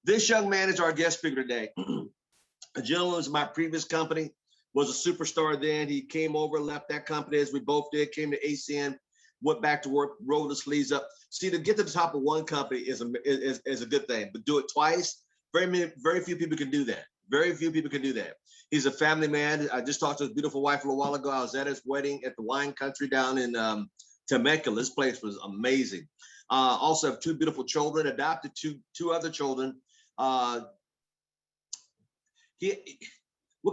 This young man is our guest speaker today. A gentleman was my previous company, was a superstar then. He came over, left that company as we both did, came to ACN, went back to work, rolled the sleeves up. See, to get to the top of one company is a good thing, but do it twice. Very few people can do that. Very few people can do that. He's a family man. I just talked to his beautiful wife a little while ago. I was at his wedding at the wine country down in Temecula. This place was amazing. Also have two beautiful children, adopted two other children. What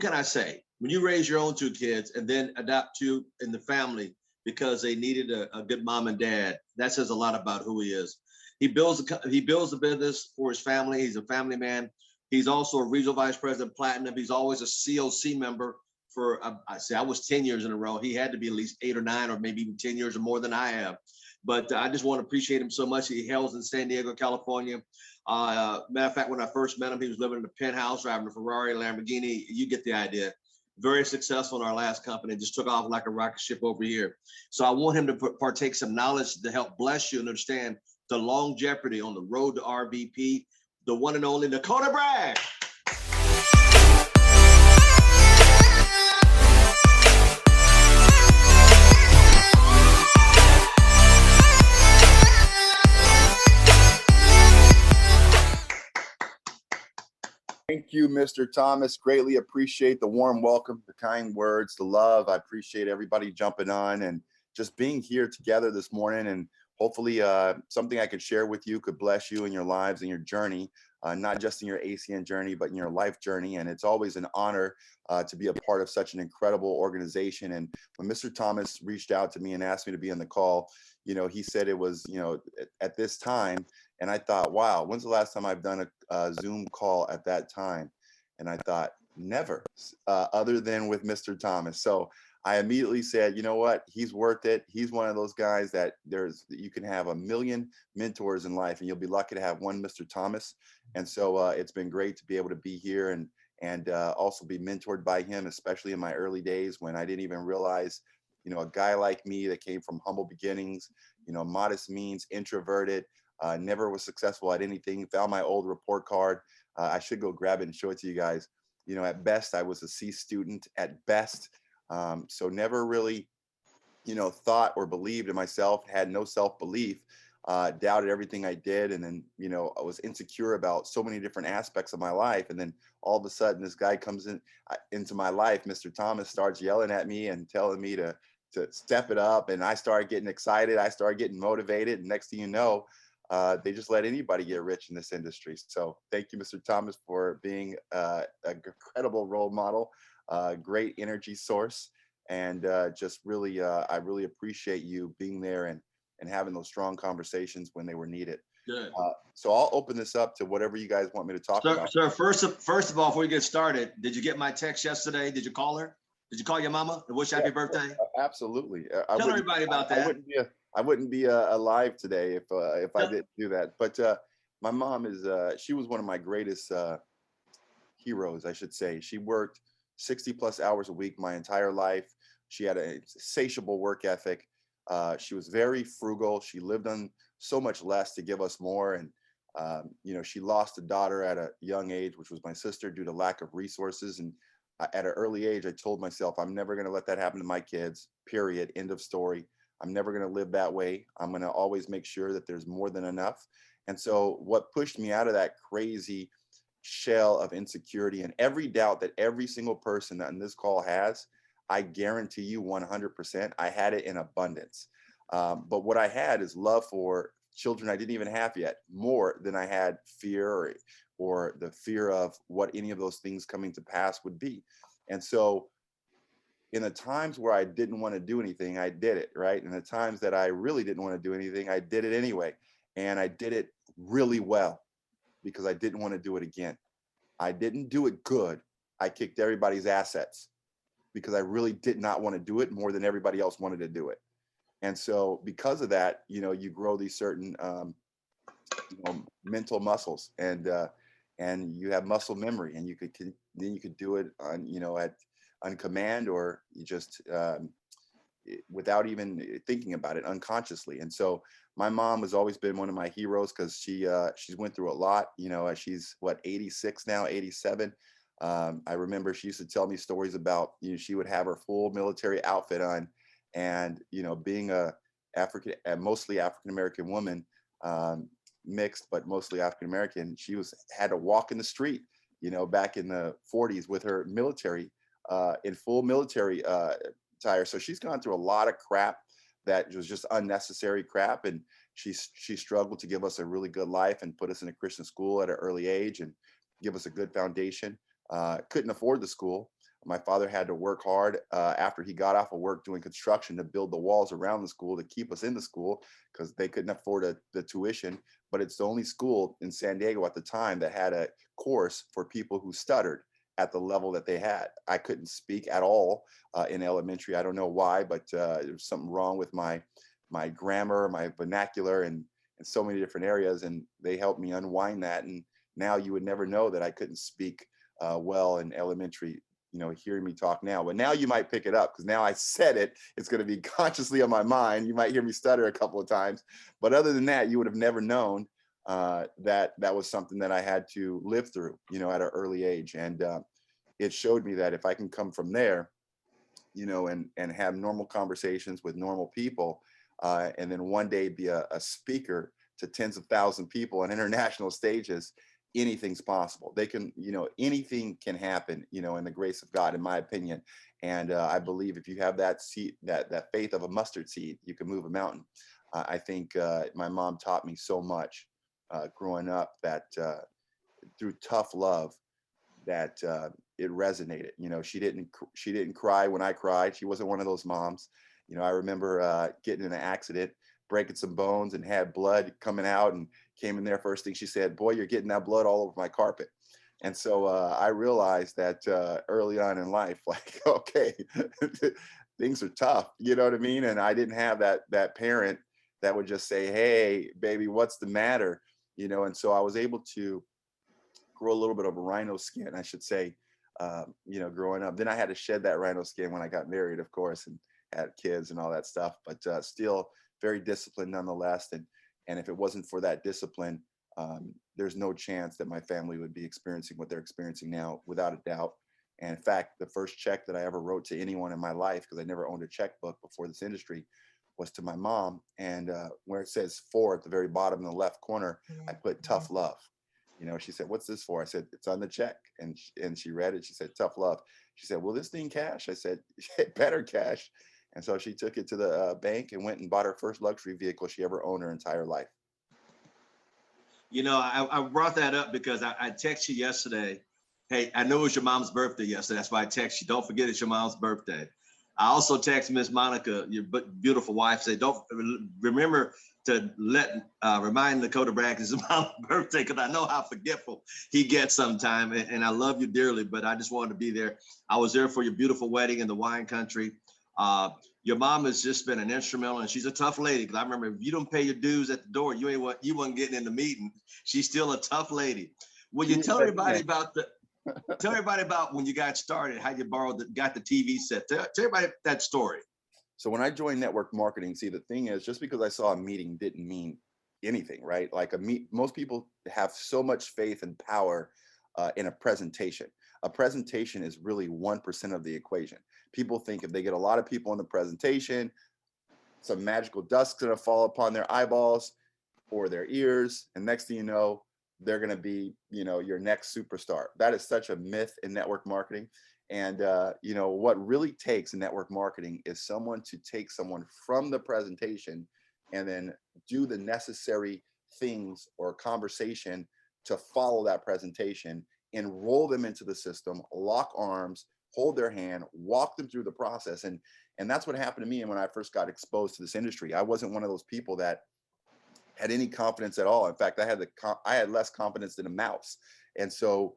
can I say? When you raise your own two kids and then adopt two in the family because they needed a good mom and dad, that says a lot about who he is. He builds the business for his family. He's a family man. He's also a regional vice president platinum. He's always a COC member for, I was 10 years in a row. He had to be at least 8 or 9 or maybe even 10 years or more than I have. But I just want to appreciate him so much. He hails in San Diego, California. Matter of fact, when I first met him, he was living in a penthouse, driving a Ferrari, Lamborghini. You get the idea. Very successful in our last company, just took off like a rocket ship over here. So I want him to partake some knowledge to help bless you and understand the longevity on the road to RVP, the one and only Nekoda Bragg. Thank you, Mr. Thomas. Greatly appreciate the warm welcome, the kind words, the love. I appreciate everybody jumping on and just being here together this morning. And hopefully something I could share with you could bless you in your lives and your journey, not just in your ACN journey, but in your life journey. And it's always an honor to be a part of such an incredible organization. And when Mr. Thomas reached out to me and asked me to be on the call, he said it was, at this time. And I thought, wow, when's the last time I've done a Zoom call at that time? And I thought, never, other than with Mr. Thomas. So I immediately said, you know what? He's worth it. He's one of those guys that you can have a million mentors in life, and you'll be lucky to have one Mr. Thomas. And so it's been great to be able to be here and also be mentored by him, especially in my early days when I didn't even realize, a guy like me that came from humble beginnings, modest means, introverted, never was successful at anything, found my old report card. I should go grab it and show it to you guys. At best, I was a C student at best. So never really, thought or believed in myself, had no self-belief, doubted everything I did. And then, I was insecure about so many different aspects of my life. And then all of a sudden, this guy comes into my life, Mr. Thomas, starts yelling at me and telling me to step it up. And I started getting excited. I started getting motivated. And next thing you know, they just let anybody get rich in this industry. So thank you, Mr. Thomas, for being an incredible role model, great energy source. And just really, I really appreciate you being there and having those strong conversations when they were needed. Good. So I'll open this up to whatever you guys want me to talk about. Sir, first of all, before we get started, did you get my text yesterday? Did you call her? Did you call your mama and wish happy birthday? Absolutely. Tell everybody about that. I wouldn't be alive today if I didn't do that. But my mom she was one of my greatest heroes, I should say. She worked 60 plus hours a week my entire life. She had a insatiable work ethic. She was very frugal. She lived on so much less to give us more. And, she lost a daughter at a young age, which was my sister, due to lack of resources. And at an early age, I told myself, I'm never going to let that happen to my kids, period, end of story. I'm never going to live that way. I'm going to always make sure that there's more than enough. And so what pushed me out of that crazy shell of insecurity and every doubt that every single person on this call has, I guarantee you 100%, I had it in abundance. But what I had is love for children I didn't even have yet, more than I had fear or the fear of what any of those things coming to pass would be. And so in the times where I didn't want to do anything, I did it, right? And the times that I really didn't want to do anything, I did it anyway. And I did it really well because I didn't want to do it again. I didn't do it good. I kicked everybody's assets because I really did not want to do it more than everybody else wanted to do it. And so because of that, you grow these certain mental muscles and you have muscle memory, and then you could do it on, on command, or you just without even thinking about it, unconsciously. And so my mom has always been one of my heroes, because she's went through a lot. She's what, 86 now, 87. I remember she used to tell me stories about, she would have her full military outfit on, and being a mostly African American woman, mixed but mostly African American, had to walk in the street, back in the 40s with her military, in full military attire. So she's gone through a lot of crap that was just unnecessary crap, and she struggled to give us a really good life and put us in a Christian school at an early age and give us a good foundation. Couldn't afford the school. My father had to work hard after he got off of work doing construction to build the walls around the school to keep us in the school, because they couldn't afford the tuition. But it's the only school in San Diego at the time that had a course for people who stuttered at the level that they had. I couldn't speak at all in elementary. I don't know why, but there was something wrong with my grammar, my vernacular, and so many different areas. And they helped me unwind that. And now you would never know that I couldn't speak well in elementary, hearing me talk now. But now you might pick it up, because now I said it. It's going to be consciously on my mind. You might hear me stutter a couple of times. But other than that, you would have never known that was something that I had to live through, at an early age. And it showed me that if I can come from there, and have normal conversations with normal people, and then one day be a speaker to tens of thousands of people on international stages, anything's possible. They can, anything can happen, in the grace of God, in my opinion. And I believe if you have that seed, that faith of a mustard seed, you can move a mountain. I think my mom taught me so much growing up, that through tough love, that it resonated. She didn't cry when I cried. She wasn't one of those moms. I remember getting in an accident, breaking some bones, and had blood coming out, and came in there. First thing she said, "Boy, you're getting that blood all over my carpet." And so I realized that early on in life, like, okay, things are tough. You know what I mean? And I didn't have that parent that would just say, "Hey, baby, what's the matter?" And so I was able to grow a little bit of a rhino skin, I should say, growing up. Then I had to shed that rhino skin when I got married, of course, and had kids and all that stuff, but still very disciplined nonetheless. And if it wasn't for that discipline, there's no chance that my family would be experiencing what they're experiencing now, without a doubt. And in fact, the first check that I ever wrote to anyone in my life, because I never owned a checkbook before this industry, was to my mom. And where it says "for" at the very bottom in the left corner, I put "tough love." She said, "What's this for?" I said, "It's on the check." And she read it. She said, "Tough love." She said, "Will this thing cash?" I said, "Better cash." And so she took it to the bank and went and bought her first luxury vehicle she ever owned her entire life. I brought that up because I texted you yesterday. Hey, I know it was your mom's birthday yesterday. That's why I text you. Don't forget it's your mom's birthday. I also text Miss Monica, your beautiful wife, say, don't remember to remind Nekoda Bragg it's his mom's birthday, because I know how forgetful he gets sometime. And I love you dearly, but I just wanted to be there. I was there for your beautiful wedding in the wine country. Your mom has just been an instrumental, and she's a tough lady. Because I remember, if you don't pay your dues at the door, you wasn't getting in the meeting. She's still a tough lady. Will you tell everybody about when you got started, how you got the TV set? Tell everybody that story. So when I joined network marketing, see, the thing is, just because I saw a meeting didn't mean anything, right? Like most people have so much faith and power in a presentation. A presentation is really 1% of the equation. People think if they get a lot of people in the presentation, some magical dust's gonna fall upon their eyeballs or their ears, and next thing you know, they're gonna be, your next superstar. That is such a myth in network marketing. And what really takes in network marketing is someone to take someone from the presentation and then do the necessary things or conversation to follow that presentation, enroll them into the system, lock arms, hold their hand, walk them through the process. And that's what happened to me. And when I first got exposed to this industry, I wasn't one of those people that had any confidence at all. In fact, I had less confidence than a mouse. And so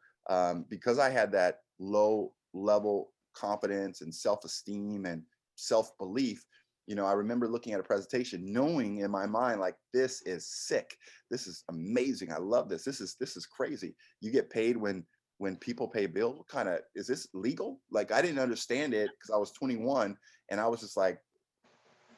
because I had that low level confidence and self-esteem and self-belief, I remember looking at a presentation, knowing in my mind, like, this is sick. This is amazing. I love this. This is crazy. You get paid when people pay bills. What kind of, is this legal? Like, I didn't understand it because I was 21, and I was just like,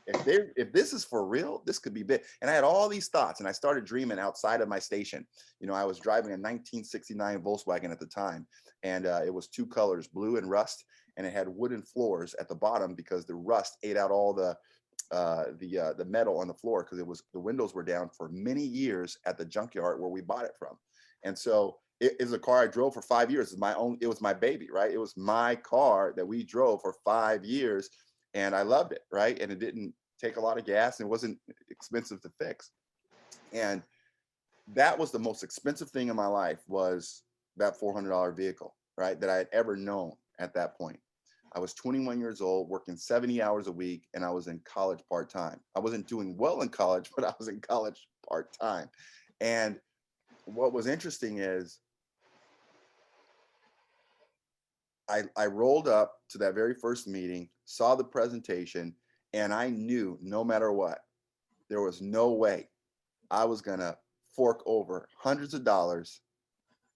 if this is for real, this could be big. And I had all these thoughts, and I started dreaming outside of my station. You know, I was driving a 1969 Volkswagen at the time, and it was two colors, blue and rust, and it had wooden floors at the bottom because the rust ate out all the metal on the floor, because the windows were down for many years at the junkyard where we bought it from. And so it is a car I drove for 5 years. It was my baby, right? It was my car that we drove for 5 years. And I loved it, right? And it didn't take a lot of gas, and it wasn't expensive to fix. And that was the most expensive thing in my life, was that $400 vehicle, right? That I had ever known at that point. I was 21 years old, working 70 hours a week, and I was in college part-time. I wasn't doing well in college, but I was in college part-time. And what was interesting is I rolled up to that very first meeting, saw the presentation, and I knew no matter what, there was no way I was gonna fork over hundreds of dollars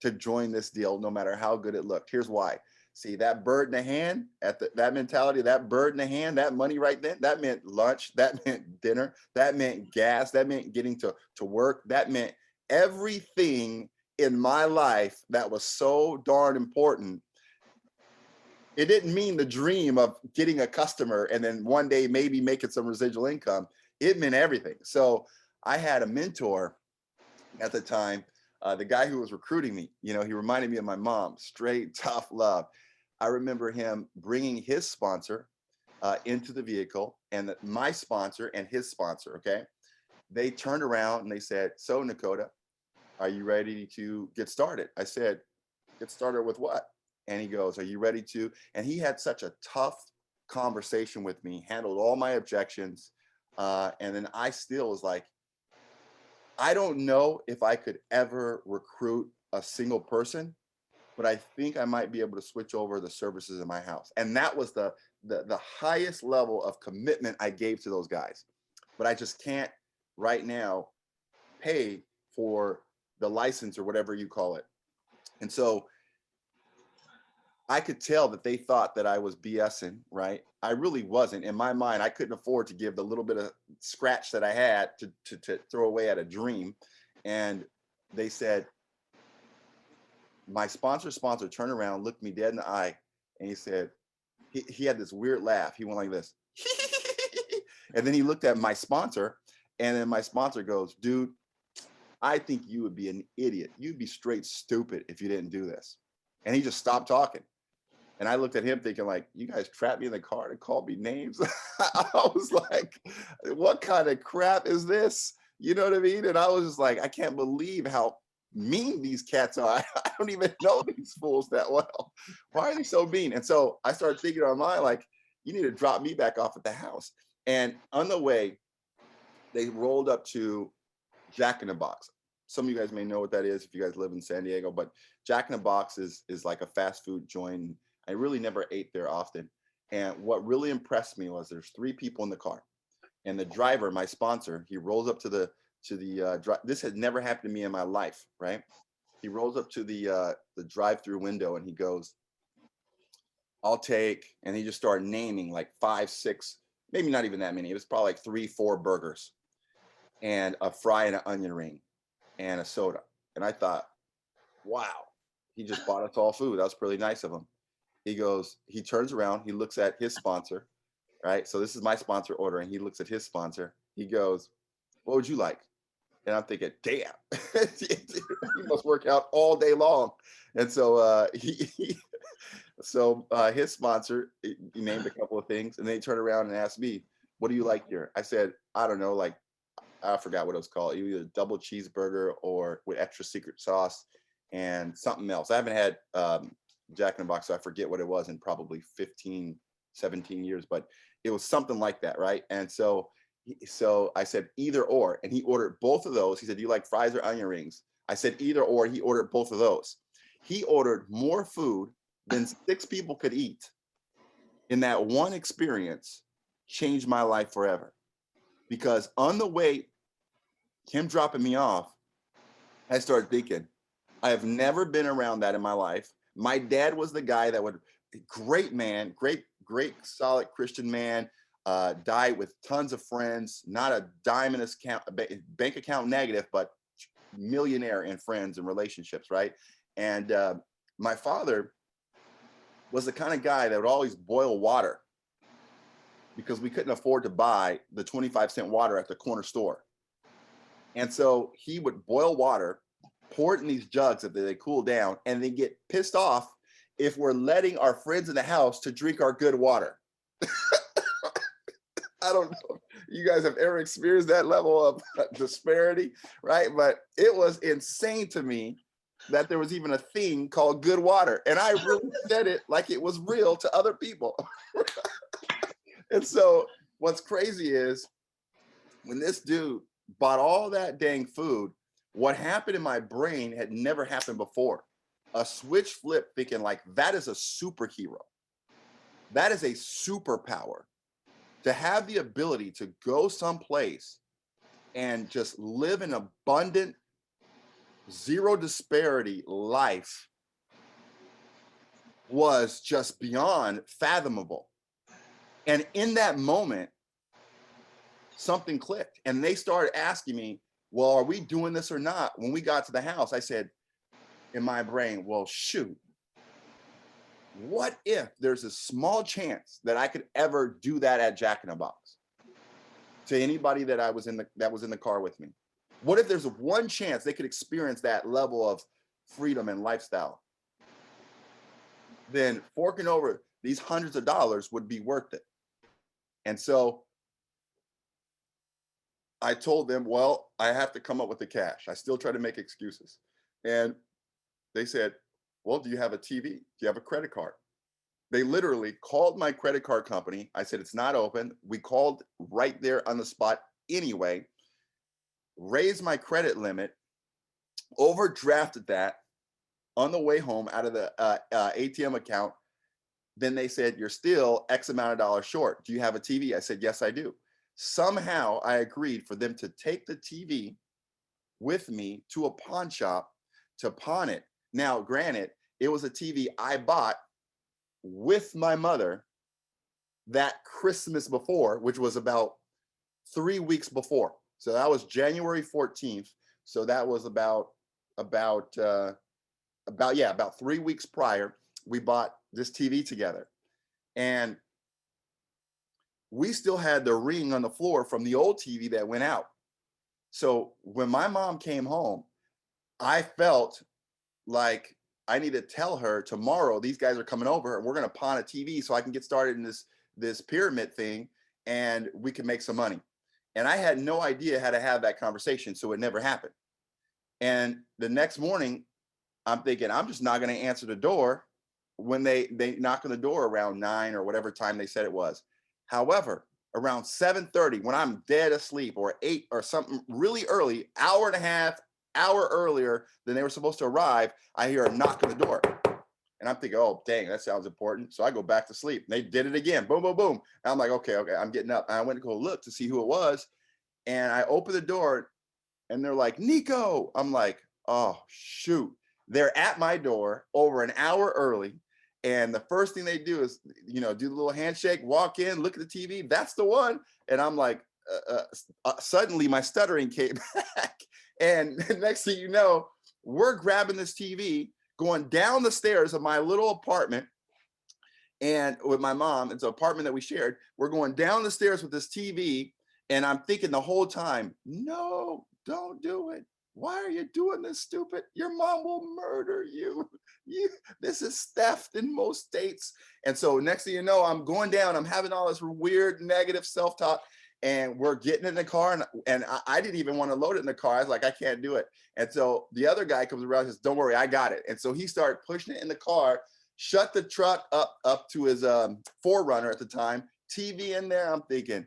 to join this deal, no matter how good it looked. Here's why. See, that bird in the hand, that mentality, that bird in the hand, that money right then, that meant lunch, that meant dinner, that meant gas, that meant getting to work, that meant everything in my life that was so darn important. It didn't mean the dream of getting a customer and then one day maybe making some residual income. It meant everything. So I had a mentor at the time, the guy who was recruiting me. You know, he reminded me of my mom, straight, tough love. I remember him bringing his sponsor into the vehicle, and my sponsor and his sponsor, okay? They turned around and they said, "So Nekoda, are you ready to get started?" I said, "Get started with what?" And he goes, "Are you ready to?" And he had such a tough conversation with me, handled all my objections. And then I still was like, I don't know if I could ever recruit a single person, but I think I might be able to switch over the services in my house. And that was the highest level of commitment I gave to those guys. But I just can't right now pay for the license or whatever you call it. And so I could tell that they thought that I was BSing, right? I really wasn't. In my mind, I couldn't afford to give the little bit of scratch that I had to throw away at a dream. And they said, my sponsor turned around, looked me dead in the eye, and he said, he had this weird laugh. He went like this. And then he looked at my sponsor, and then my sponsor goes, "Dude, I think you would be an idiot. You'd be straight stupid if you didn't do this." And he just stopped talking. And I looked at him thinking, like, you guys trapped me in the car and called me names. I was like, what kind of crap is this? You know what I mean? And I was just like, I can't believe how mean these cats are. I don't even know these fools that well. Why are they so mean? And so I started thinking on my, like, you need to drop me back off at the house. And on the way, they rolled up to Jack in the Box. Some of you guys may know what that is if you guys live in San Diego, but Jack in the Box is like a fast food joint. I really never ate there often. And what really impressed me was there's 3 people in the car, and the driver, my sponsor, he rolls up to the this had never happened to me in my life, right? He rolls up to the drive-through window and he goes, "I'll take," and he just started naming like 5, 6, maybe not even that many. It was probably like 3, 4 burgers and a fry and an onion ring and a soda. And I thought, wow, he just bought us all food. That was pretty nice of him. He goes, he turns around, he looks at his sponsor, right? So this is my sponsor ordering. He looks at his sponsor. He goes, "What would you like?" And I'm thinking, damn, he must work out all day long. And so his sponsor, he named a couple of things, and then he turned around and asked me, "What do you like here?" I said, "I don't know, like, I forgot what it was called, either double cheeseburger or with extra secret sauce and something else." I haven't had Jack in the Box, so I forget what it was in probably 15, 17 years, but it was something like that, right? And so I said either or, and he ordered both of those. He said, "Do you like fries or onion rings?" I said either or. He ordered both of those. He ordered more food than 6 people could eat. In that one experience, changed my life forever. Because on the way, him dropping me off, I started thinking, I have never been around that in my life. My dad was the guy that would, great man, great, solid Christian man, died with tons of friends, not a dime in his account, bank account negative, but millionaire in friends and relationships, right? And my father was the kind of guy that would always boil water because we couldn't afford to buy the 25-cent water at the corner store. And so he would boil water, pour it in these jugs that they cool down, and then get pissed off if we're letting our friends in the house to drink our good water. I don't know if you guys have ever experienced that level of disparity, right? But it was insane to me that there was even a thing called good water. And I really said it like it was real to other people. And so what's crazy is when this dude bought all that dang food, what happened in my brain had never happened before. A switch flip thinking like, that is a superhero. That is a superpower. To have the ability to go someplace and just live an abundant, zero disparity life was just beyond fathomable. And in that moment, something clicked. And they started asking me, well, are we doing this or not? When we got to the house, I said in my brain, well, shoot. What if there's a small chance that I could ever do that at Jack in the Box to anybody that was in the car with me? What if there's one chance they could experience that level of freedom and lifestyle? Then forking over these hundreds of dollars would be worth it. And so I told them, well, I have to come up with the cash. I still try to make excuses. And they said, well, do you have a TV? Do you have a credit card? They literally called my credit card company. I said, it's not open. We called right there on the spot anyway, raised my credit limit, overdrafted that on the way home out of the ATM account. Then they said, you're still X amount of dollars short. Do you have a TV? I said, yes, I do. Somehow I agreed for them to take the TV with me to a pawn shop to pawn it. Now, granted, it was a TV I bought with my mother that Christmas before, which was about 3 weeks before. So that was January 14th. So that was about 3 weeks prior, we bought this TV together. And we still had the ring on the floor from the old TV that went out. So when my mom came home, I felt like I need to tell her tomorrow, these guys are coming over and we're going to pawn a TV so I can get started in this pyramid thing and we can make some money. And I had no idea how to have that conversation. So it never happened. And the next morning, I'm thinking, I'm just not going to answer the door when they knock on the door around 9 or whatever time they said it was. However, around 7:30, when I'm dead asleep, or 8 or something really early, hour and a half, hour earlier than they were supposed to arrive, I hear a knock on the door. And I'm thinking, oh, dang, that sounds important. So I go back to sleep. And they did it again. Boom, boom, boom. And I'm like, okay, I'm getting up. And I went to go look to see who it was. And I opened the door and they're like, Nico. I'm like, oh, shoot. They're at my door over an hour early. And the first thing they do is, do the little handshake, walk in, look at the TV. That's the one. And I'm like, suddenly my stuttering came back. And next thing you know, we're grabbing this TV, going down the stairs of my little apartment, and with my mom, it's an apartment that we shared. We're going down the stairs with this TV, and I'm thinking the whole time, no, don't do it. Why are you doing this, stupid? Your mom will murder you. This is theft in most states. And so next thing you know, I'm going down, I'm having all this weird negative self-talk, and we're getting in the car, and I didn't even want to load it in the car. I was like, I can't do it. And so the other guy comes around and says, don't worry, I got it. And so he started pushing it in the car, shut the truck up to his 4Runner at the time, TV in there. I'm thinking,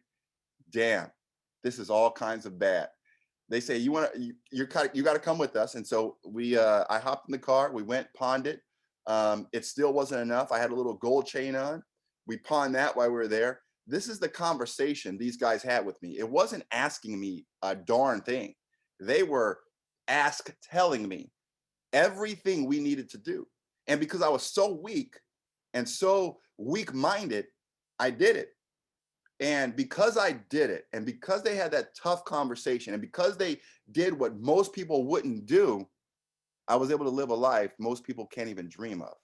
damn, this is all kinds of bad. They say, you got to come with us. And so I hopped in the car, we went, pawned it. It still wasn't enough. I had a little gold chain on. We pawned that while we were there. This is the conversation these guys had with me. It wasn't asking me a darn thing. They were telling me everything we needed to do. And because I was so weak and so weak-minded, I did it. And because I did it, and because they had that tough conversation, and because they did what most people wouldn't do, I was able to live a life most people can't even dream of.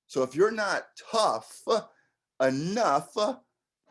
So if you're not tough enough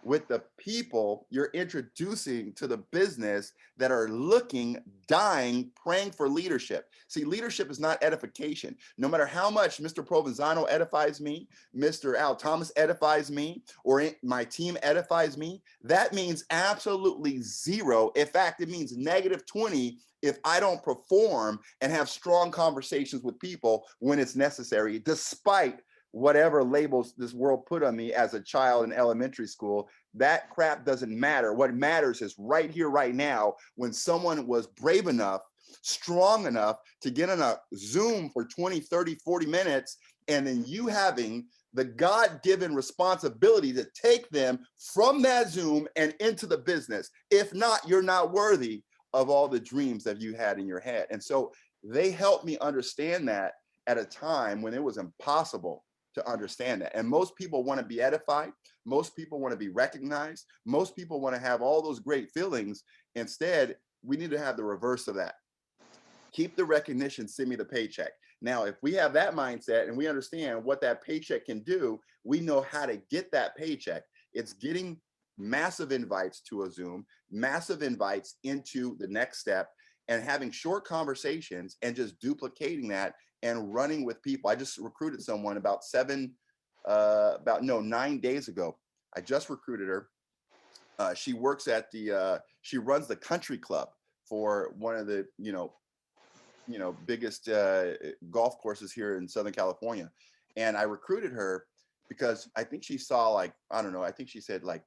with the people you're introducing to the business that are looking, dying, praying for leadership. See, leadership is not edification. No matter how much Mr. Provenzano edifies me, Mr. Al Thomas edifies me, or my team edifies me, that means absolutely zero. In fact, it means -20 if I don't perform and have strong conversations with people when it's necessary, despite whatever labels this world put on me as a child in elementary school. That crap doesn't matter. What matters is right here, right now, when someone was brave enough, strong enough to get on a Zoom for 20, 30, 40 minutes, and then you having the God-given responsibility to take them from that Zoom and into the business. If not, you're not worthy of all the dreams that you had in your head. And so they helped me understand that at a time when it was impossible to understand that. And most people want to be edified. Most people want to be recognized. Most people want to have all those great feelings. Instead, we need to have the reverse of that. Keep the recognition, send me the paycheck. Now, if we have that mindset and we understand what that paycheck can do, we know how to get that paycheck. It's getting massive invites to a Zoom, massive invites into the next step, and having short conversations and just duplicating that and running with people. I just recruited someone about 9 days ago. I just recruited her. She works at she runs the country club for one of the, biggest golf courses here in Southern California. And I recruited her because I think she saw, like, I don't know, I think she said like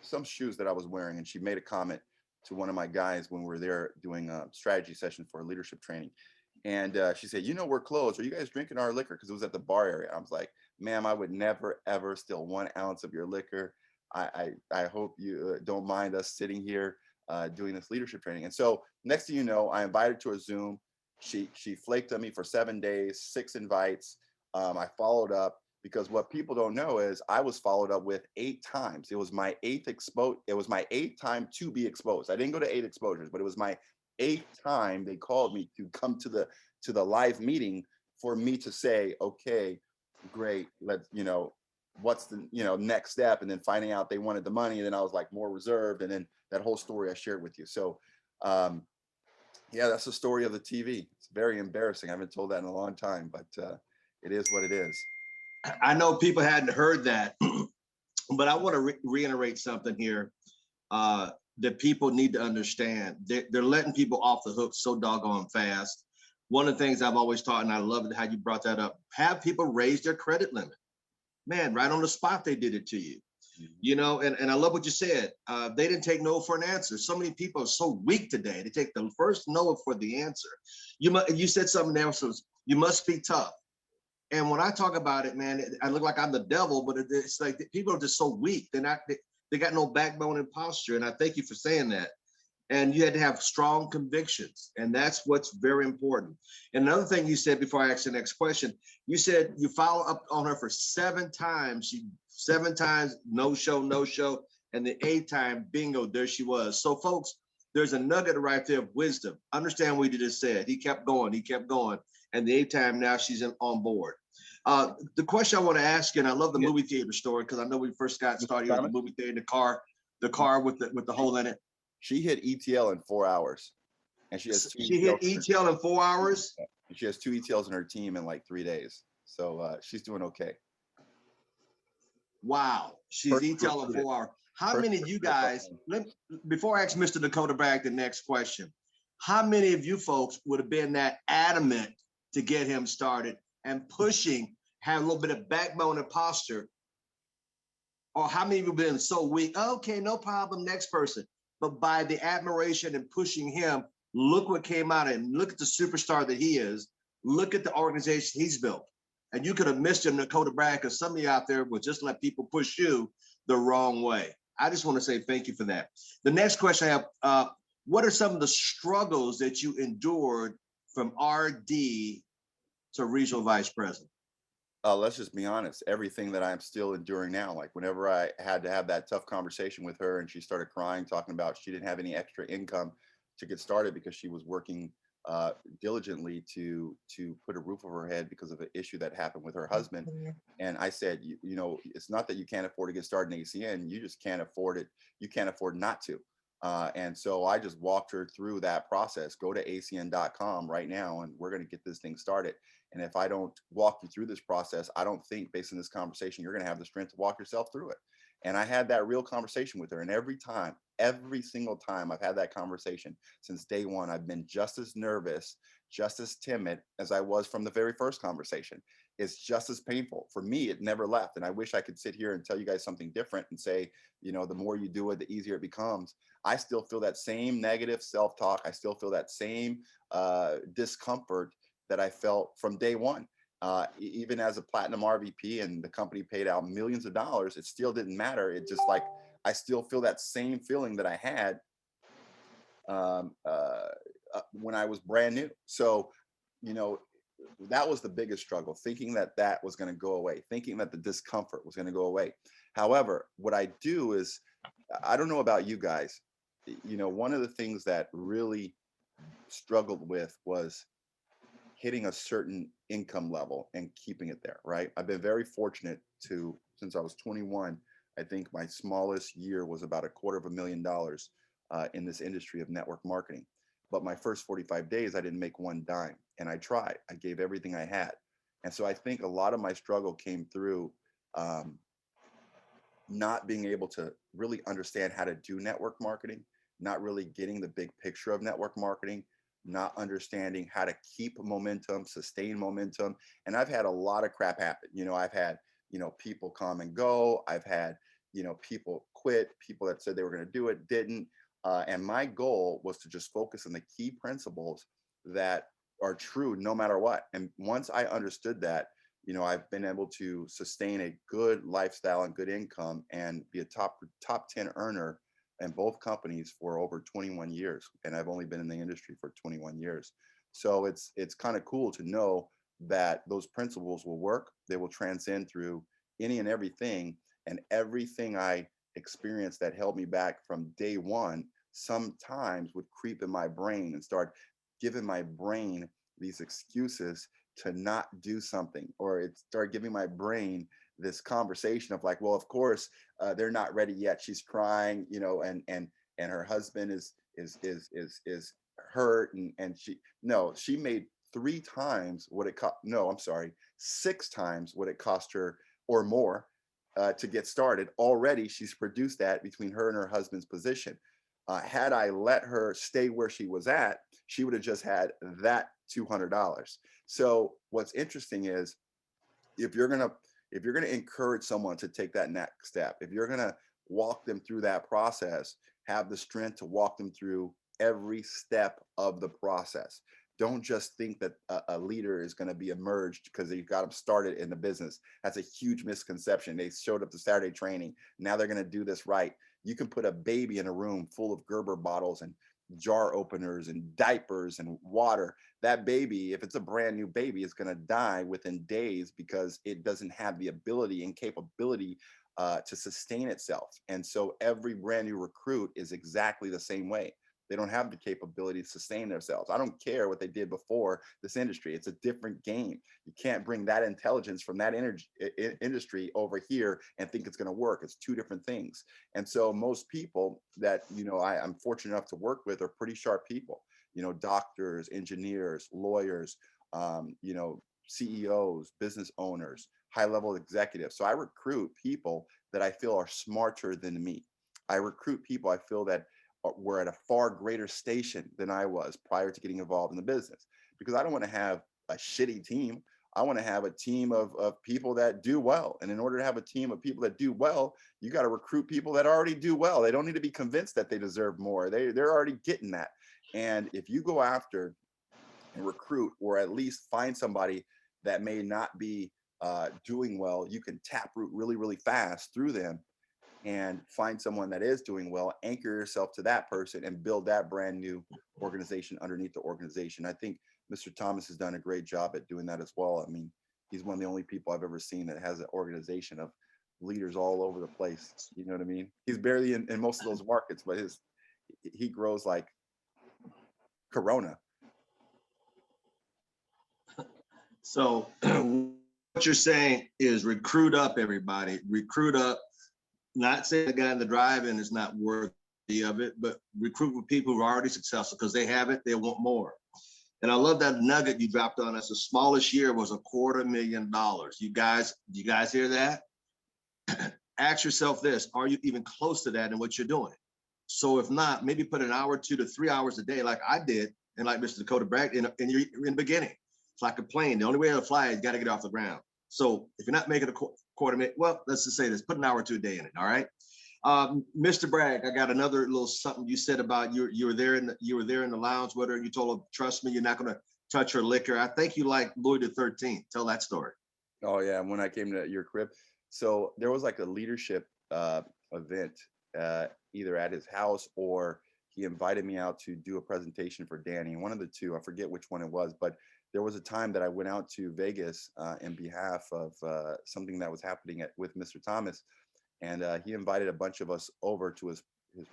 some shoes that I was wearing, and she made a comment to one of my guys when we were there doing a strategy session for leadership training. And she said, we're closed. Are you guys drinking our liquor? Because it was at the bar area. I was like, ma'am, I would never, ever steal 1 ounce of your liquor. I hope you don't mind us sitting here doing this leadership training. And so next thing you know, I invited her to a Zoom. She flaked on me for 7 days, 6 invites. I followed up, because what people don't know is I was followed up with 8 times. It was my 8th time to be exposed. I didn't go to 8 exposures, but it was my 8th time they called me to come to the live meeting for me to say, okay, great, let's, what's the next step, and then finding out they wanted the money, and then I was like more reserved, and then that whole story I shared with you. So yeah, that's the story of the TV. It's very embarrassing. I haven't told that in a long time, but it is what it is. I know people hadn't heard that, but I want to reiterate something here that people need to understand. They're letting people off the hook so doggone fast. One of the things I've always taught, and I love it how you brought that up, have people raise their credit limit. Man, right on the spot, they did it to you. And I love what you said. They didn't take no for an answer. So many people are so weak today. They take the first no for the answer. You said something there, so you must be tough. And when I talk about it, man, I look like I'm the devil, but it's like people are just so weak. They got no backbone and posture. And I thank you for saying that. And you had to have strong convictions. And that's what's very important. And another thing you said before I ask the next question, you said you follow up on her for 7 times. 7 times, no show. And the 8th time, bingo, there she was. So folks, there's a nugget right there of wisdom. Understand what you just said. He kept going. And the 8th time, now she's on board. The question I want to ask you, and I love the movie theater story, because I know we first got started with the movie theater, the car with the hole in it. She hit ETL in 4 hours, and she has 2 She hit ETL in 4 hours. And she has 2 ETLs in her team in like 3 days. So she's doing okay. Wow, she's ETL in 4 hours. How many of you guys? Before I ask Mr. Nekoda Bragg the next question, how many of you folks would have been that adamant to get him started and pushing, have a little bit of backbone and posture? Or how many of you have been so weak? Okay, no problem, next person. But by the admiration and pushing him, look what came out, and look at the superstar that he is. Look at the organization he's built. And you could have missed him, Nekoda Bragg, because some of you out there will just let people push you the wrong way. I just want to say thank you for that. The next question I have, what are some of the struggles that you endured from RD to regional vice president? Let's just be honest. Everything that I'm still enduring now, like whenever I had to have that tough conversation with her and she started crying, talking about she didn't have any extra income to get started because she was working uh, diligently to put a roof over her head because of an issue that happened with her husband. And I said, you know, it's not that you can't afford to get started in ACN, you just can't afford it. You can't afford not to. And so I just walked her through that process. Go to acn.com right now, and we're going to get this thing started. And if I don't walk you through this process, I don't think based on this conversation, you're going to have the strength to walk yourself through it. And I had that real conversation with her. And every time, every single time I've had that conversation since day one, I've been just as nervous, just as timid as I was from the very first conversation. It's just as painful. For me, it never left. And I wish I could sit here and tell you guys something different and say, you know, the more you do it, the easier it becomes. I still feel that same negative self-talk. I still feel that same discomfort that I felt from day one. Even as a platinum RVP and the company paid out millions of dollars, it still didn't matter. It just like, I still feel that same feeling that I had um, uh, when I was brand new. So, you know, that was the biggest struggle, thinking that that was going to go away, thinking that the discomfort was going to go away. However, what I do is, I don't know about you guys, you know, one of the things that really struggled with was hitting a certain income level and keeping it there, right? I've been very fortunate to, since I was 21, I think my smallest year was about $250,000 in this industry of network marketing. But my first 45 days, I didn't make one dime. And I tried, I gave everything I had. And so I think a lot of my struggle came through um, not being able to really understand how to do network marketing, not really getting the big picture of network marketing, not understanding how to keep momentum, sustain momentum. And I've had a lot of crap happen. You know, I've had, you know, people come and go. I've had, you know, people quit, people that said they were going to do it, didn't. And my goal was to just focus on the key principles that are true no matter what. And once I understood that, you know, I've been able to sustain a good lifestyle and good income and be a top 10 earner in both companies for over 21 years. And I've only been in the industry for 21 years. So it's kind of cool to know that those principles will work. They will transcend through any and everything. And everything I experienced that held me back from day one sometimes would creep in my brain and start giving my brain these excuses to not do something, or it started giving my brain this conversation of like, well, of course they're not ready yet, she's crying, you know, and her husband is hurt, and she, no, she made 3 times what it cost, no, I'm sorry, 6 times what it cost her or more to get started. Already she's produced that between her and her husband's position. Had I let her stay where she was at, she would have just had that $200. So what's interesting is, if you're gonna if you're gonna encourage someone to take that next step, if you're gonna walk them through that process, have the strength to walk them through every step of the process. Don't just think that a leader is going to be emerged because they got them started in the business. That's a huge misconception. They showed up to Saturday training. Now they're going to do this right. You can put a baby in a room full of Gerber bottles and jar openers and diapers and water. That baby, if it's a brand new baby, is going to die within days because it doesn't have the ability and capability to sustain itself. And so every brand new recruit is exactly the same way. They don't have the capability to sustain themselves. I don't care what they did before this industry. It's a different game. You can't bring that intelligence from that industry over here and think it's going to work. It's two different things. And so most people that, you know, I'm fortunate enough to work with are pretty sharp people, you know, doctors, engineers, lawyers, you know, CEOs, business owners, high level executives. So I recruit people that I feel are smarter than me. I recruit people I feel that were at a far greater station than I was prior to getting involved in the business, because I don't want to have a shitty team. I want to have a team of people that do well. And in order to have a team of people that do well, you got to recruit people that already do well. They don't need to be convinced that they deserve more. They're already getting that. And if you go after and recruit, or at least find somebody that may not be doing well, you can taproot really, really fast through them and find someone that is doing well, anchor yourself to that person and build that brand new organization underneath the organization. I think Mr. Thomas has done a great job at doing that as well. I mean, he's one of the only people I've ever seen that has an organization of leaders all over the place. You know what I mean? He's barely in most of those markets, but he grows like Corona. So what you're saying is recruit up, everybody. Recruit up. Not saying the guy in the drive-in is not worthy of it, but recruit with people who are already successful because they have it, they want more. And I love that nugget you dropped on us. The smallest year was $250,000. You guys hear that? Ask yourself this: are you even close to that in what you're doing? So if not, maybe put an hour, 2 to 3 hours a day, like I did, and like Mr. Nekoda Bragg in the beginning. It's like a plane. The only way to fly is you got to get off the ground. So if you're not making a quarter minute, well, let's just say this: put an hour or 2 a day in it. All right. Mr. Bragg, I got another little something you said about you were there in the lounge with her, and you told her, trust me, you're not going to touch her liquor. I think you like Louis the 13th. Tell that story. Oh yeah, when I came to your crib, so there was like a leadership event, either at his house or he invited me out to do a presentation for Danny. One of the two, I forget which one it was, but there was a time that I went out to Vegas in behalf of something that was happening with Mr. Thomas. And he invited a bunch of us over to his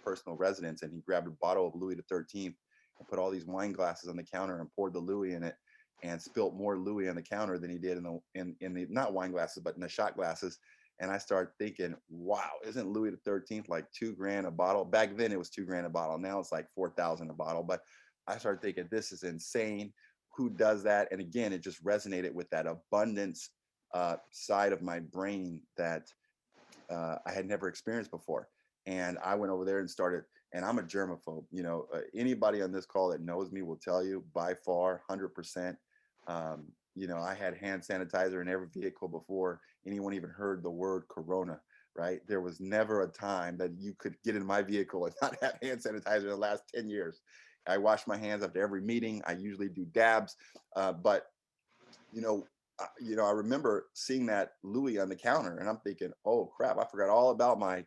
personal residence, and he grabbed a bottle of Louis the 13th and put all these wine glasses on the counter and poured the Louis in it, and spilt more Louis on the counter than he did in the not wine glasses, but in the shot glasses. And I started thinking, wow, isn't Louis the 13th like $2,000 a bottle? Back then it was $2,000 a bottle. Now it's like 4,000 a bottle. But I started thinking, this is insane. Who does that? And again, it just resonated with that abundance side of my brain that I had never experienced before. And I went over there and started, and I'm a germaphobe. You know, anybody on this call that knows me will tell you by far, 100%. You know, I had hand sanitizer in every vehicle before anyone even heard the word Corona, right? There was never a time that you could get in my vehicle and not have hand sanitizer in the last 10 years. I wash my hands after every meeting. I usually do dabs, but you know, I remember seeing that Louis on the counter, and I'm thinking, oh crap, I forgot all about my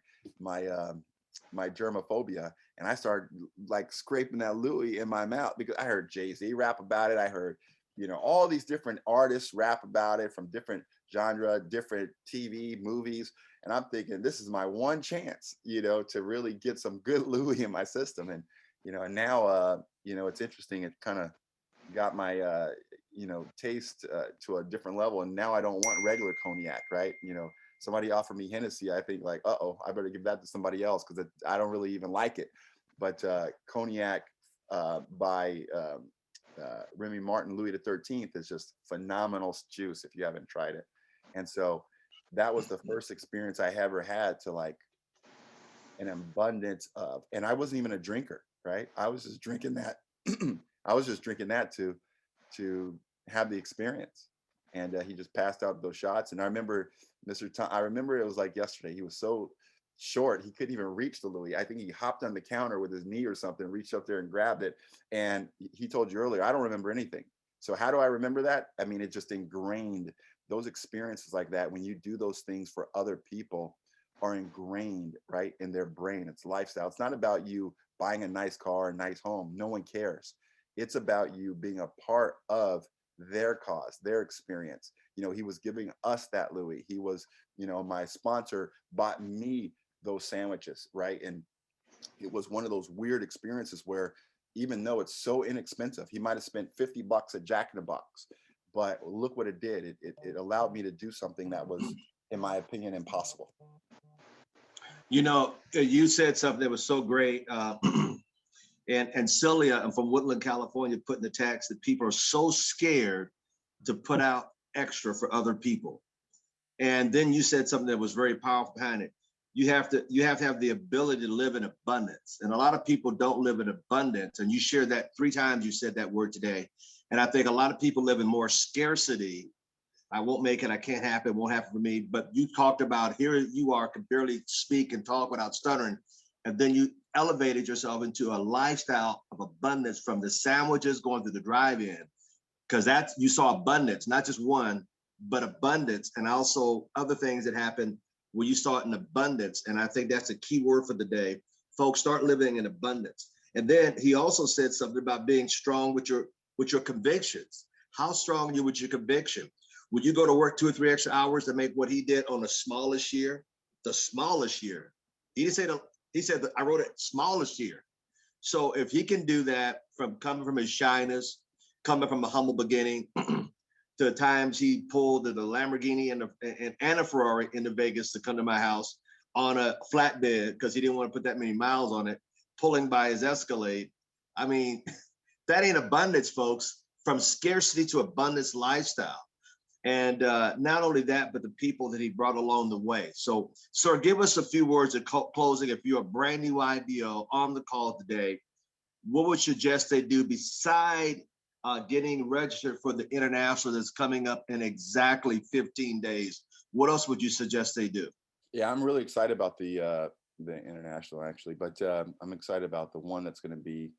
germophobia, and I started like scraping that Louis in my mouth because I heard Jay-Z rap about it. I heard, you know, all these different artists rap about it from different genre, different TV, movies, and I'm thinking this is my one chance, you know, to really get some good Louis in my system. And you know, and now you know, it's interesting. It kind of got my you know, taste to a different level, and now I don't want regular cognac, right? You know, somebody offered me Hennessy, I think like, uh-oh, I better give that to somebody else because I don't really even like it. But cognac by Remy Martin Louis the 13th is just phenomenal juice if you haven't tried it. And so that was the first experience I ever had to like an abundance of, and I wasn't even a drinker, right? I was just drinking that. I was just drinking that to have the experience. And he just passed out those shots. And I remember I remember it was like yesterday. He was so short, he couldn't even reach the Louis. I think he hopped on the counter with his knee or something, reached up there and grabbed it. And he told you earlier, I don't remember anything. So how do I remember that? I mean, it just ingrained. Those experiences like that, when you do those things for other people, are ingrained right in their brain. It's lifestyle. It's not about you buying a nice car, a nice home. No one cares. It's about you being a part of their cause, their experience. You know, he was giving us that Louis. He was, you know, my sponsor bought me those sandwiches, right? And it was one of those weird experiences where even though it's so inexpensive, he might have spent $50 at Jack in the Box, but look what it did. It allowed me to do something that was, in my opinion, impossible. You know, you said something that was so great. And Celia, I'm from Woodland, California, put in the text that people are so scared to put out extra for other people. And then you said something that was very powerful behind it. You have to have the ability to live in abundance. And a lot of people don't live in abundance. And you shared that 3 times, you said that word today. And I think a lot of people live in more scarcity. I won't make it, I can't happen, it won't happen for me. But you talked about, here you are, can barely speak and talk without stuttering. And then you elevated yourself into a lifestyle of abundance, from the sandwiches going through the drive-in, because that's, you saw abundance, not just one, but abundance, and also other things that happen where you saw it in abundance. And I think that's a key word for the day. Folks, start living in abundance. And then he also said something about being strong with your convictions. How strong are you with your conviction? Would you go to work 2 or 3 extra hours to make what he did on the smallest year? The smallest year. He didn't say he said that I wrote it smallest year. So if he can do that from coming from his shyness, coming from a humble beginning, to the times he pulled the Lamborghini and a Ferrari into Vegas to come to my house on a flatbed because he didn't want to put that many miles on it, pulling by his Escalade. I mean, that ain't abundance, folks. From scarcity to abundance lifestyle. And not only that, but the people that he brought along the way. So, sir, give us a few words of closing. If you're a brand new IDO on the call today, what would you suggest they do beside getting registered for the international that's coming up in exactly 15 days? What else would you suggest they do? Yeah, I'm really excited about the international actually, but I'm excited about the one that's going to be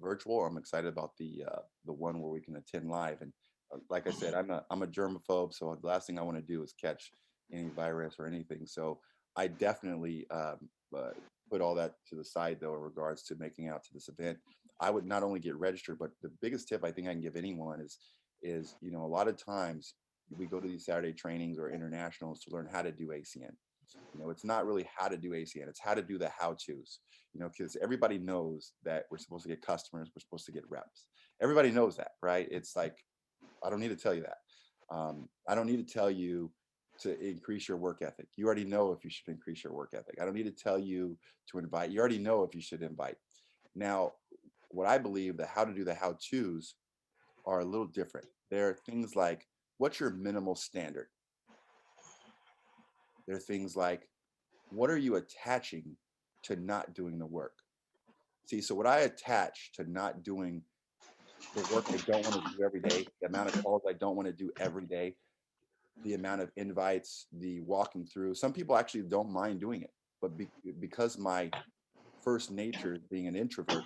virtual. I'm excited about the one where we can attend live. And like I said, I'm a germaphobe, so the last thing I want to do is catch any virus or anything. So I definitely put all that to the side, though, in regards to making out to this event. I would not only get registered, but the biggest tip I think I can give anyone is a lot of times we go to these Saturday trainings or internationals to learn how to do ACN. It's not really how to do ACN, it's how to do the how-tos, because everybody knows that we're supposed to get customers, we're supposed to get reps. Everybody knows that, right? It's like, I don't need to tell you that. I don't need to tell you to increase your work ethic. You already know if you should increase your work ethic. I don't need to tell you to invite. You already know if you should invite. Now, what I believe that how to do the how-tos are a little different. There are things like, what's your minimal standard? There are things like, what are you attaching to not doing the work? See, so what I attach to not doing the work I don't want to do every day, the amount of calls I don't want to do every day, the amount of invites, the walking through. Some people actually don't mind doing it, but because my first nature is being an introvert,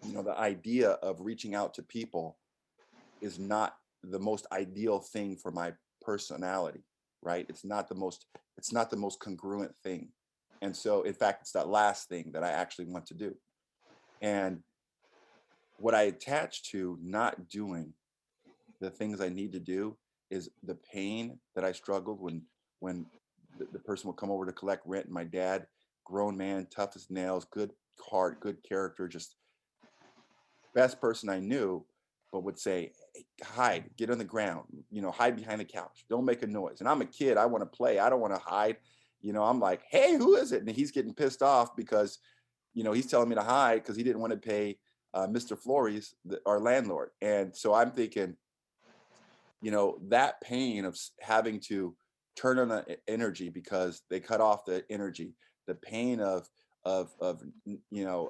the idea of reaching out to people is not the most ideal thing for my personality, right? It's not the most congruent thing. And so, in fact, it's that last thing that I actually want to do. And what I attach to not doing the things I need to do is the pain that I struggled when the person would come over to collect rent. And my dad, grown man, tough as nails, good heart, good character, just best person I knew, but would say, hey, hide, get on the ground, hide behind the couch, don't make a noise. And I'm a kid, I want to play, I don't want to hide. I'm like, hey, who is it? And he's getting pissed off because he's telling me to hide because he didn't want to pay Mr. Flores, our landlord. And so I'm thinking, that pain of having to turn on the energy because they cut off the energy, the pain of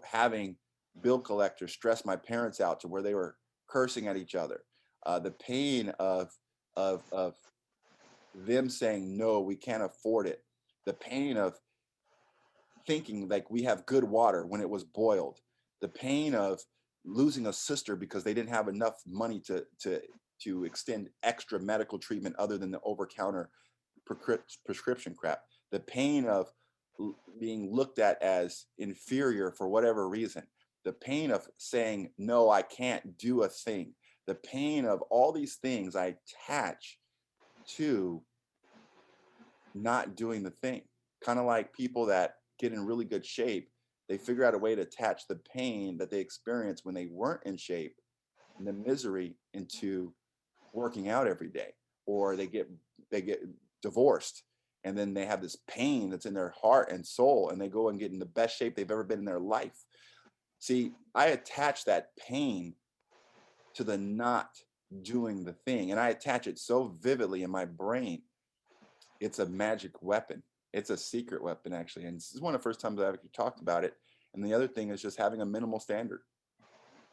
having bill collectors stress my parents out to where they were cursing at each other, the pain of them saying no, we can't afford it, the pain of thinking like we have good water when it was boiled, the pain of losing a sister because they didn't have enough money to extend extra medical treatment other than the over-counter prescription crap, the pain of being looked at as inferior for whatever reason, the pain of saying, no, I can't do a thing, the pain of all these things I attach to not doing the thing. Kind of like people that get in really good shape, they figure out a way to attach the pain that they experienced when they weren't in shape and the misery into working out every day. Or they get divorced and then they have this pain that's in their heart and soul and they go and get in the best shape they've ever been in their life. See, I attach that pain to the not doing the thing, and I attach it so vividly in my brain. It's a magic weapon. It's a secret weapon, actually. And this is one of the first times I've actually talked about it. And the other thing is just having a minimal standard.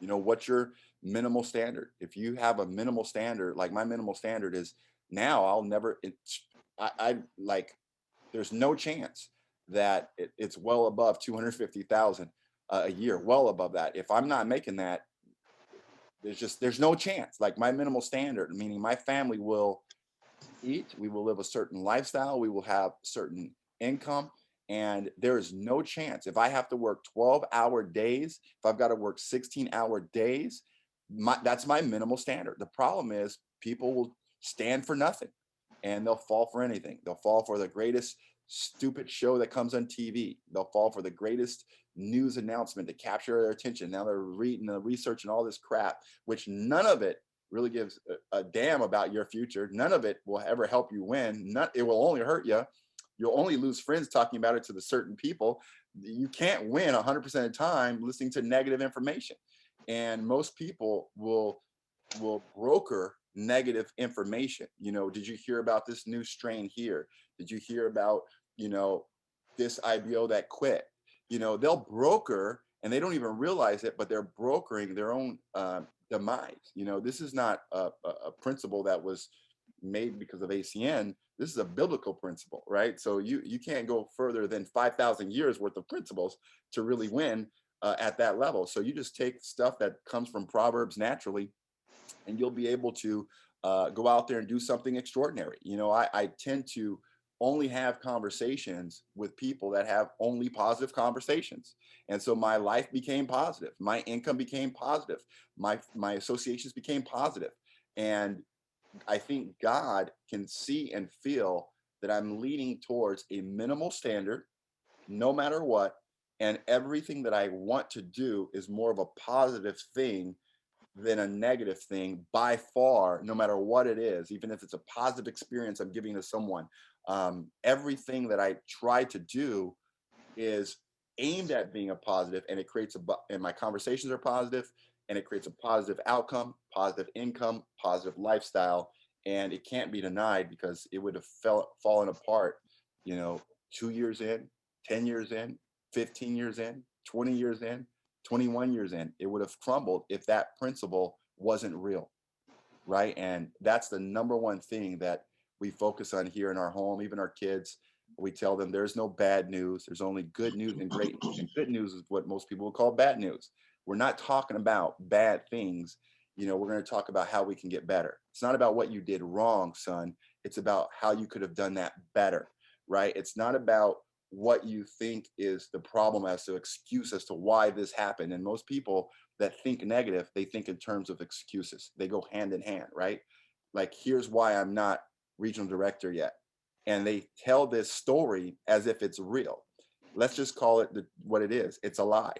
What's your minimal standard? If you have a minimal standard, like my minimal standard is now I'll never, I like, there's no chance that it's well above 250,000 a year, well above that. If I'm not making that, there's no chance. Like my minimal standard, meaning my family will eat, we will live a certain lifestyle, we will have certain income, and there is no chance if I have to work 12-hour days, if I've got to work 16-hour days, that's my minimal standard. The problem is people will stand for nothing, and they'll fall for anything. They'll fall for the greatest stupid show that comes on TV. They'll fall for the greatest news announcement to capture their attention. Now they're reading the research and all this crap, which none of it really gives a damn about your future. None of it will ever help you win. It will only hurt you. You'll only lose friends talking about it to the certain people. You can't win 100% of the time listening to negative information. And most people will broker negative information. Did you hear about this new strain here? Did you hear about, this IBO that quit? They'll broker, and they don't even realize it, but they're brokering their own demise. This is not a principle that was made because of ACN. This is a biblical principle, right? So you can't go further than 5,000 years worth of principles to really win at that level. So you just take stuff that comes from Proverbs naturally, and you'll be able to go out there and do something extraordinary. I tend to only have conversations with people that have only positive conversations. And so my life became positive. My income became positive. My associations became positive. And I think God can see and feel that I'm leaning towards a minimal standard, no matter what. And everything that I want to do is more of a positive thing than a negative thing by far, no matter what it is, even if it's a positive experience I'm giving to someone. Everything that I try to do is aimed at being a positive, and it creates and my conversations are positive, and it creates a positive outcome, positive income, positive lifestyle. And it can't be denied, because it would have fallen apart, 2 years in, 10 years in, 15 years in, 20 years in, 21 years in. It would have crumbled if that principle wasn't real, right? And that's the number one thing that we focus on here in our home. Even our kids, we tell them there's no bad news. There's only good news and great news. And good news is what most people will call bad news. We're not talking about bad things. We're going to talk about how we can get better. It's not about what you did wrong, son. It's about how you could have done that better, right? It's not about what you think is the problem as to excuse as to why this happened. And most people that think negative, they think in terms of excuses. They go hand in hand, right? Like, here's why I'm not regional director yet. And they tell this story as if it's real. Let's just call it what it is. It's a lie.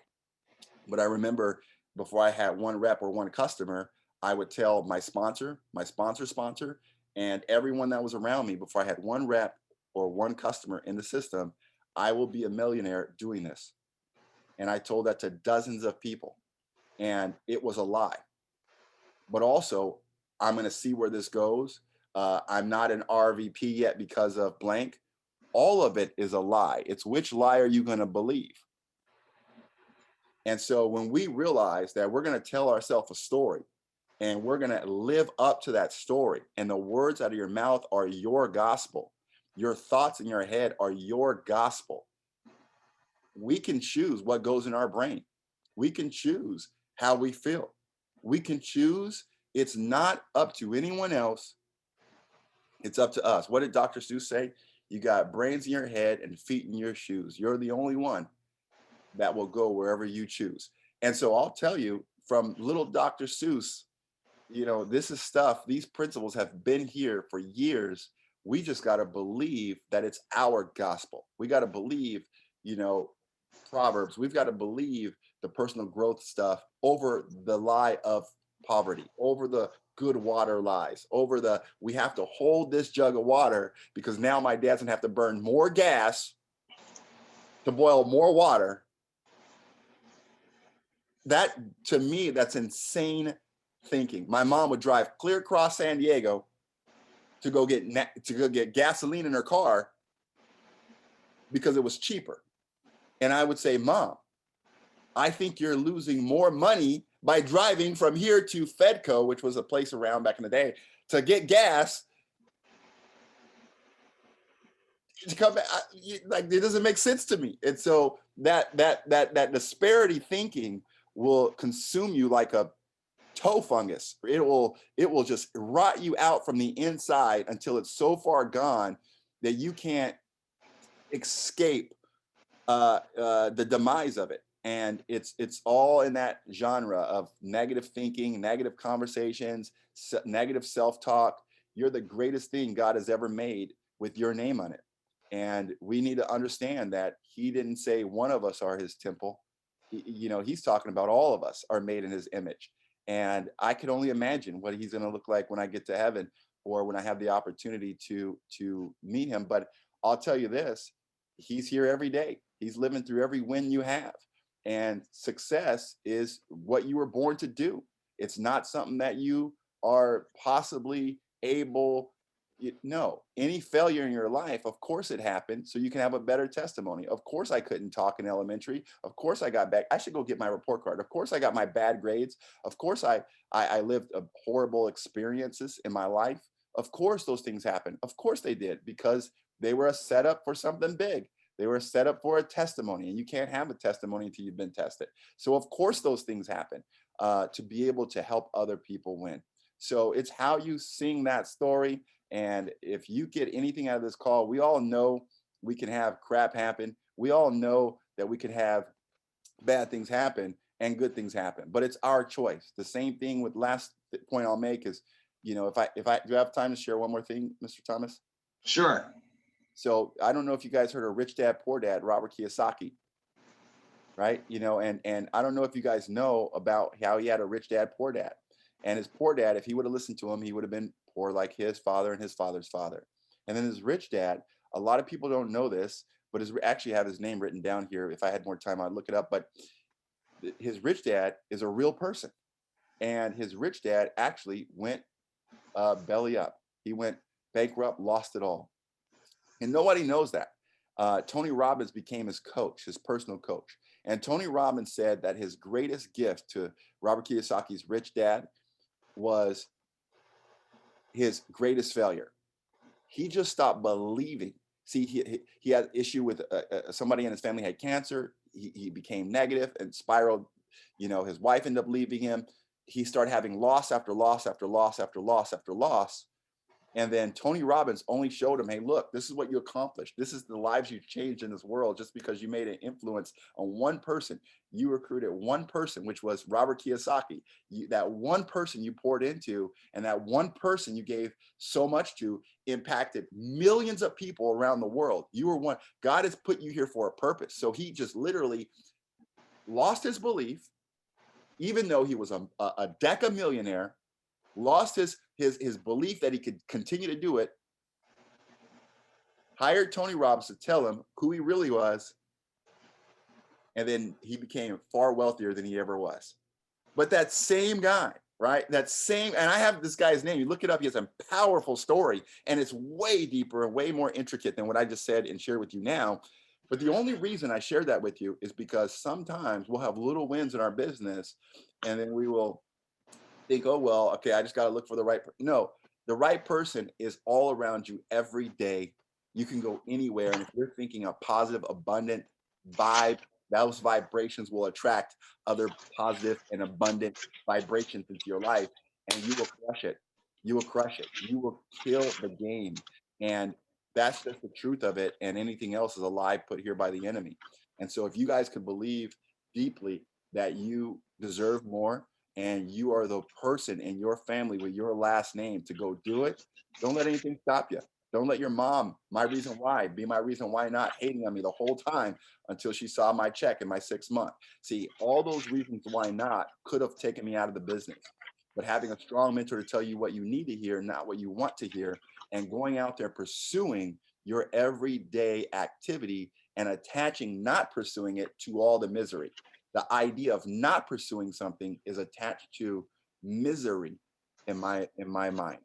But I remember before I had one rep or one customer, I would tell my sponsor, and everyone that was around me, before I had one rep or one customer in the system, I will be a millionaire doing this. And I told that to dozens of people, and it was a lie. But also, I'm going to see where this goes. I'm not an RVP yet because of blank. All of it is a lie. It's which lie are you going to believe? And so when we realize that we're going to tell ourselves a story, and we're going to live up to that story, and the words out of your mouth are your gospel, your thoughts in your head are your gospel, we can choose what goes in our brain. We can choose how we feel. We can choose. It's not up to anyone else. It's up to us. What did Dr. Seuss say? You got brains in your head and feet in your shoes. You're the only one that will go wherever you choose. And so I'll tell you, from little Dr. Seuss, this is stuff, these principles have been here for years. We just got to believe that it's our gospel. We got to believe, Proverbs. We've got to believe the personal growth stuff over the lie of poverty, over the good water lies, over the, we have to hold this jug of water because now my dad's gonna have to burn more gas to boil more water. That, to me, that's insane thinking. My mom would drive clear across San Diego to go get gasoline in her car because it was cheaper. And I would say, Mom, I think you're losing more money by driving from here to Fedco, which was a place around back in the day, to get gas. To come back, like, it doesn't make sense to me. And so that disparity thinking will consume you like a toe fungus. It will just rot you out from the inside until it's so far gone that you can't escape the demise of it. And it's all in that genre of negative thinking, negative conversations, negative self-talk. you're the greatest thing God has ever made with your name on it. And we need to understand that he didn't say one of us are his temple. You know, he's talking about all of us are made in his image. And I can only imagine what he's going to look like when I get to heaven, or when I have the opportunity to meet him. But I'll tell you this, he's here every day. He's living through every win you have. And success is what you were born to do. It's not something that you are possibly able. No, any failure in your life, of course it happened so you can have a better testimony. Of course I couldn't talk in elementary. Of course I got back. I should go get my report card. Of course I got my bad grades. Of course I lived horrible experiences in my life. Of course those things happen. Of course they did, because they were a setup for something big. They were set up for a testimony, and you can't have a testimony until you've been tested. So of course those things happen to be able to help other people win. So it's how you sing that story. And if you get anything out of this call, we all know we can have crap happen. We all know that we could have bad things happen and good things happen, but it's our choice. The same thing with last point I'll make is, you know, if I do have time to share one more thing, Mr. Thomas? Sure. So I don't know if you guys heard of Rich Dad Poor Dad, Robert Kiyosaki, right? You know, and I don't know if you guys know about how he had a rich dad, poor dad. And his poor dad, if he would have listened to him, he would have been poor like his father and his father's father. And then his rich dad, a lot of people don't know this, but his actually have his name written down here. If I had more time, I'd look it up. But his rich dad is a real person. And his rich dad actually went belly up. He went bankrupt, lost it all. And nobody knows that. Tony Robbins became his coach, his personal coach. And Tony Robbins said that his greatest gift to Robert Kiyosaki's rich dad was his greatest failure. He just stopped believing. See, he had issue with somebody in his family had cancer. He became negative and spiraled. You know, his wife ended up leaving him. He started having loss after loss after loss after loss after loss. And then Tony Robbins only showed him, hey, look, this is what you accomplished. This is the lives you changed in this world just because you made an influence on one person. You recruited one person, which was Robert Kiyosaki. That one person you poured into, and that one person you gave so much to, impacted millions of people around the world. You were one. God has put you here for a purpose. So he just literally lost his belief, even though he was a decamillionaire, lost his belief that he could continue to do it, hired Tony Robbins to tell him who he really was, and then he became far wealthier than he ever was. But that same guy, right? That same, and I have this guy's name. You look it up. He has a powerful story, and it's way deeper and way more intricate than what I just said and shared with you now. But the only reason I share that with you is because sometimes we'll have little wins in our business, and then we will think, oh, well, okay, I just got to look for the right. No, the right person is all around you every day. You can go anywhere. And if you're thinking a positive, abundant vibe, those vibrations will attract other positive and abundant vibrations into your life, and you will crush it. You will crush it. You will kill the game. And that's just the truth of it. And anything else is a lie put here by the enemy. And so if you guys can believe deeply that you deserve more, and you are the person in your family with your last name to go do it, don't let anything stop you. Don't let your mom, my reason why, be my reason why not, hating on me the whole time until she saw my check in my 6th month. See, all those reasons why not could have taken me out of the business. But having a strong mentor to tell you what you need to hear, not what you want to hear, and going out there pursuing your everyday activity and attaching not pursuing it to all the misery. The idea of not pursuing something is attached to misery in my mind.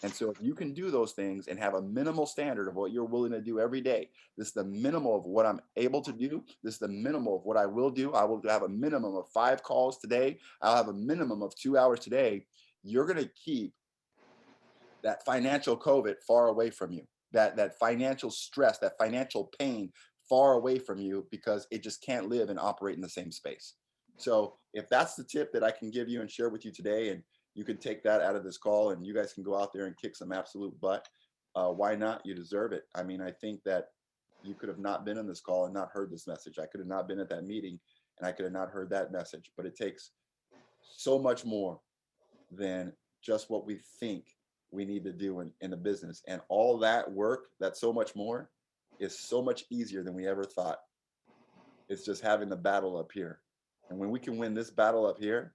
And so if you can do those things and have a minimal standard of what you're willing to do every day, this is the minimal of what I'm able to do. This is the minimal of what I will do. I will have a minimum of 5 calls today. I'll have a minimum of 2 hours today. You're going to keep that financial COVID far away from you, that financial stress, that financial pain far away from you, because it just can't live and operate in the same space. So if that's the tip that I can give you and share with you today, and you can take that out of this call and you guys can go out there and kick some absolute butt, why not? You deserve it. I mean, I think that you could have not been in this call and not heard this message. I could have not been at that meeting and I could have not heard that message, but it takes so much more than just what we think we need to do in the business. And all that work, that's so much more, is so much easier than we ever thought. It's just having the battle up here. And when we can win this battle up here,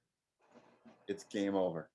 it's game over.